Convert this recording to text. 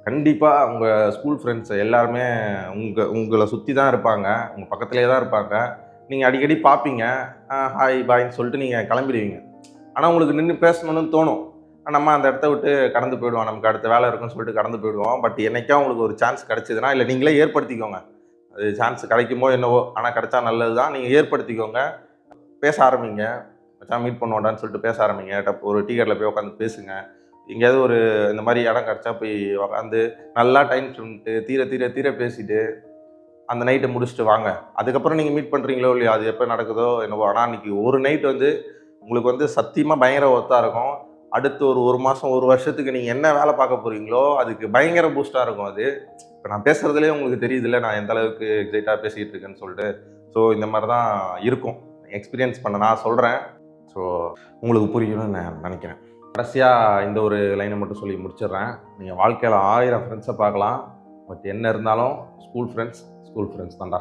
கண்டிப்பாக உங்கள் school friends எல்லாருமே உங்களை சுற்றி தான் இருப்பாங்க, உங்கள் பக்கத்துலேயே தான் இருப்பாங்க. நீங்கள் அடிக்கடி பார்ப்பீங்க, ஹாய் பாய்ன்னு சொல்லிட்டு நீங்கள் கிளம்பிடுவீங்க. ஆனால் உங்களுக்கு நின்று பேசணும்னு தோணும். நம்ம அந்த இடத்த விட்டு கடந்து போயிடுவோம், நமக்கு அடுத்த வேலை இருக்குன்னு சொல்லிட்டு கடந்து போயிடுவோம். பட் என்னைக்கா உங்களுக்கு ஒரு சான்ஸ் கிடச்சிதுன்னா, இல்லை நீங்களே ஏற்படுத்திக்கோங்க. அது சான்ஸ் கிடைக்குமோ என்னவோ, ஆனால் கிடைச்சா நல்லது தான். நீங்கள் ஏற்படுத்திக்கோங்க, பேச ஆரம்பிங்க. மச்சான் மீட் பண்ணுவோண்டான்னு சொல்லிட்டு பேச ஆரம்பிங்க. ஒரு டீ கடையில் போய் உட்காந்து பேசுங்க. எங்கேயாவது ஒரு இந்த மாதிரி இடம் கிடச்சா போய் உட்காந்து நல்லா டைம் ஸ்பெண்ட் தீர தீர தீர பேசிட்டு அந்த நைட்டை முடிச்சுட்டு வாங்க. அதுக்கப்புறம் நீங்கள் மீட் பண்ணுறீங்களோ இல்லையோ, அது எப்போ நடக்குதோ என்னவோ. ஆனால் அன்றைக்கி ஒரு நைட் வந்து உங்களுக்கு வந்து சத்தியமாக பயங்கர ஒர்த்தாக இருக்கும். அடுத்து ஒரு மாதம், ஒரு வருஷத்துக்கு நீங்கள் என்ன வேலை பார்க்க போகிறீங்களோ அதுக்கு பயங்கர பூஸ்ட்டாக இருக்கும் அது. இப்போ நான் பேசுகிறதுலேயே உங்களுக்கு தெரியுதுல்ல, நான் எந்த அளவுக்கு எக்ஸைட்டாக பேசிகிட்டு இருக்கேன்னு சொல்லிட்டு. ஸோ இந்த மாதிரி தான் இருக்கும். எக்ஸ்பீரியன்ஸ் பண்ண நான் சொல்கிறேன். ஸோ உங்களுக்கு புரியும்னு நான் நினைக்கிறேன். கடைசியாக இந்த ஒரு லைனை மட்டும் சொல்லி முடிச்சிடுறேன். நீங்கள் வாழ்க்கையில் 1000 ஃப்ரெண்ட்ஸை பார்க்கலாம். பட் என்ன இருந்தாலும் ஸ்கூல் ஃப்ரெண்ட்ஸ் தான்டா.